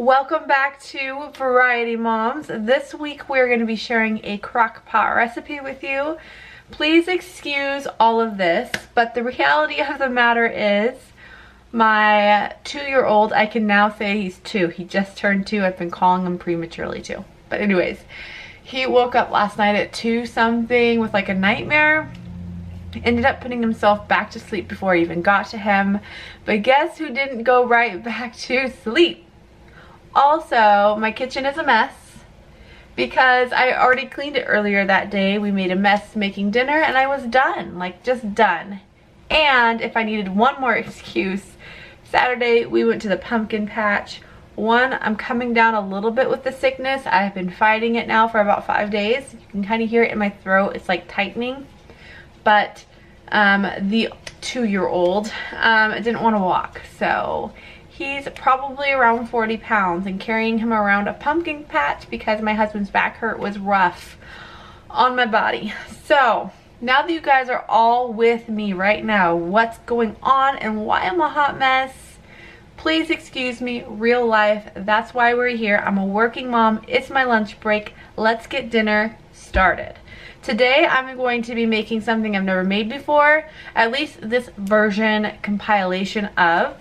Welcome back to Variety Moms. This week we're going to be sharing a crock pot recipe with you. Please excuse all of this, but the reality of the matter is my 2-year-old, I can now say he's 2. He just turned 2. I've been calling him prematurely 2. But anyways, he woke up last night at 2 something with like a nightmare. Ended up putting himself back to sleep before I even got to him. But guess who didn't go right back to sleep? Also, my kitchen is a mess because I already cleaned it earlier that day. We made a mess making dinner and I was done, like just done. And if I needed one more excuse, Saturday we went to the pumpkin patch. One, I'm coming down a little bit with the sickness. I have been fighting it now for about 5 days. You can kind of hear it in my throat. It's like tightening. But the 2-year-old didn't want to walk, so he's probably around 40 pounds, and carrying him around a pumpkin patch because my husband's back hurt was rough on my body. So now that you guys are all with me right now, what's going on and why I'm a hot mess, please excuse me, real life. That's why we're here. I'm a working mom. It's my lunch break. Let's get dinner started. Today I'm going to be making something I've never made before, at least this version compilation of.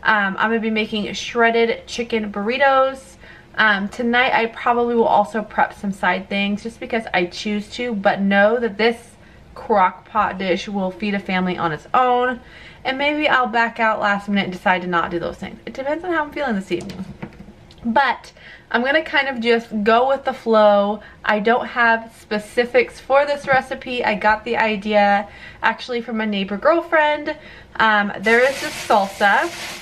I'm going to be making shredded chicken burritos. Tonight I probably will also prep some side things just because I choose to, but know that this crock pot dish will feed a family on its own, and maybe I'll back out last minute and decide to not do those things. It depends on how I'm feeling this evening. But I'm going to kind of just go with the flow. I don't have specifics for this recipe. I got the idea actually from a neighbor girlfriend. There is this salsa,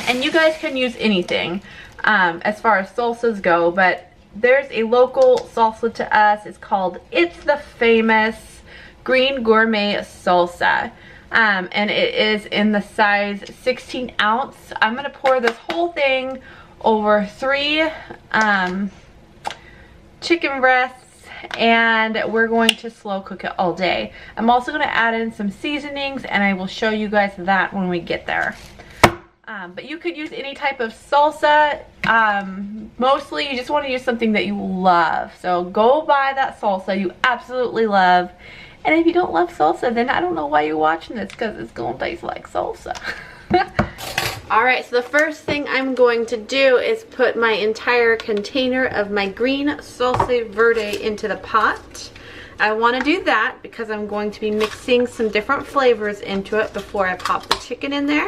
and you guys can use anything as far as salsas go, but there's a local salsa to us. It's called It's the Famous Green Gourmet Salsa. And it is in the size 16 ounce. I'm going to pour this whole thing over 3 chicken breasts, and we're going to slow cook it all day. I'm also going to add in some seasonings, and I will show you guys that when we get there. But you could use any type of salsa. Mostly you just want to use something that you love. So go buy that salsa you absolutely love. And if you don't love salsa, then I don't know why you're watching this, because it's going to taste like salsa. Alright, so the first thing I'm going to do is put my entire container of my green salsa verde into the pot. I want to do that because I'm going to be mixing some different flavors into it before I pop the chicken in there.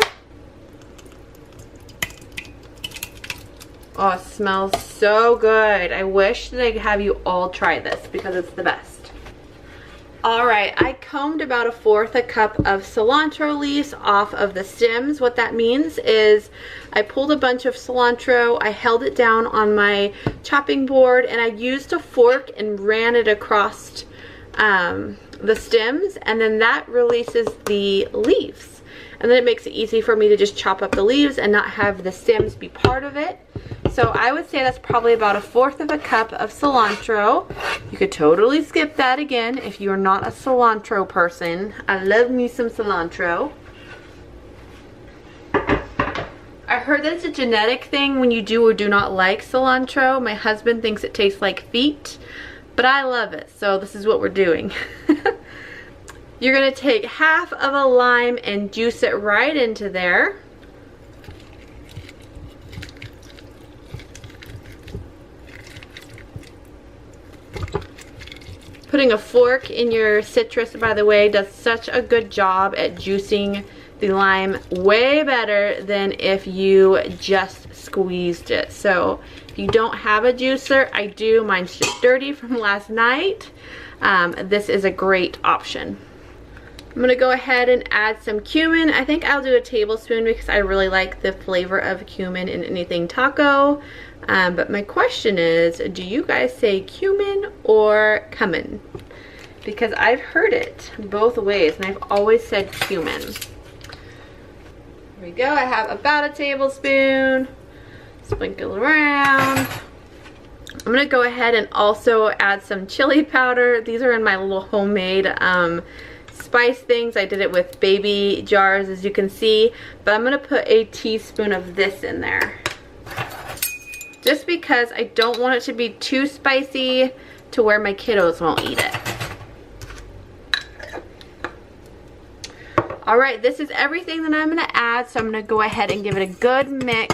Oh, it smells so good. I wish that I could have you all try this because it's the best. Alright, I combed about 1/4 cup of cilantro leaves off of the stems. What that means is I pulled a bunch of cilantro, I held it down on my chopping board, and I used a fork and ran it across the stems, and then that releases the leaves. And then it makes it easy for me to just chop up the leaves and not have the stems be part of it. So I would say that's probably about 1/4 cup of cilantro. You could totally skip that again if you're not a cilantro person. I love me some cilantro. I heard that it's a genetic thing when you do or do not like cilantro. My husband thinks it tastes like feet, but I love it, so this is what we're doing. You're going to take 1/2 of a lime and juice it right into there. Putting a fork in your citrus, by the way, does such a good job at juicing the lime, way better than if you just squeezed it. So if you don't have a juicer, I do. Mine's just dirty from last night. This is a great option. I'm going to go ahead and add some cumin. I think I'll do a tablespoon because I really like the flavor of cumin in anything taco. But my question is, do you guys say cumin or cumin? Because I've heard it both ways, and I've always said cumin. Here we go. I have about a tablespoon. Sprinkle around. I'm going to go ahead and also add some chili powder. These are in my little homemade spice things. I did it with baby jars, as you can see, but I'm going to put a teaspoon of this in there. just because I don't want it to be too spicy to where my kiddos won't eat it. All right, this is everything that I'm gonna add, so I'm gonna go ahead and give it a good mix.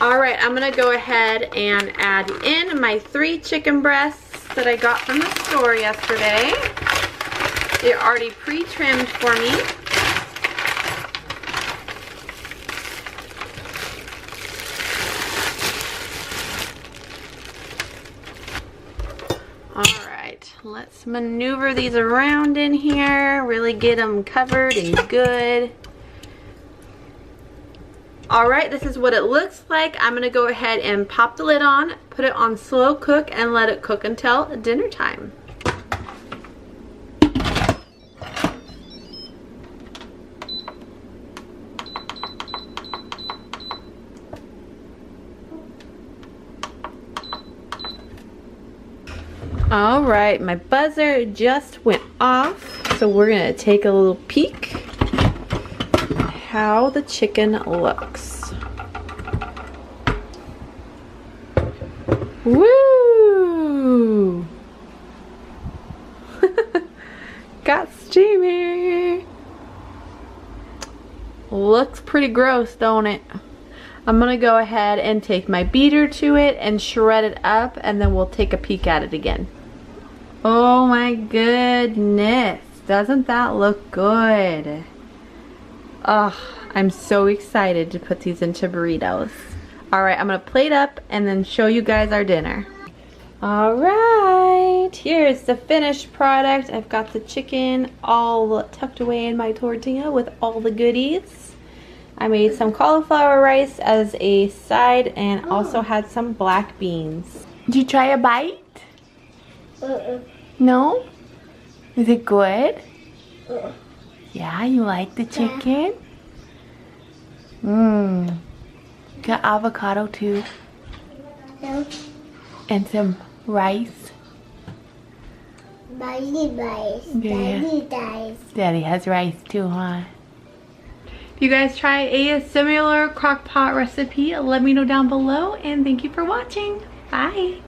All right, I'm gonna go ahead and add in my 3 chicken breasts that I got from the store yesterday. They're already pre-trimmed for me. Alright, let's maneuver these around in here, really get them covered and good. Alright, this is what it looks like. I'm going to go ahead and pop the lid on, put it on slow cook, and let it cook until dinner time. Alright, my buzzer just went off, so we're going to take a little peek how the chicken looks. Woo! Got steamy. Looks pretty gross, don't it? I'm gonna go ahead and take my beater to it and shred it up, and then we'll take a peek at it again. Oh my goodness, doesn't that look good? Oh, I'm so excited to put these into burritos. Alright, I'm gonna plate up and then show you guys our dinner. Alright, here's the finished product. I've got the chicken all tucked away in my tortilla with all the goodies. I made some cauliflower rice as a side and also had some black beans. Did you try a bite? No? Is it good? Yeah, you like the chicken? Mmm. Got avocado too. No. And some rice. Daddy rice. Yeah. Daddy rice. Daddy has rice too, huh? If you guys try a similar crock pot recipe, let me know down below, and thank you for watching. Bye.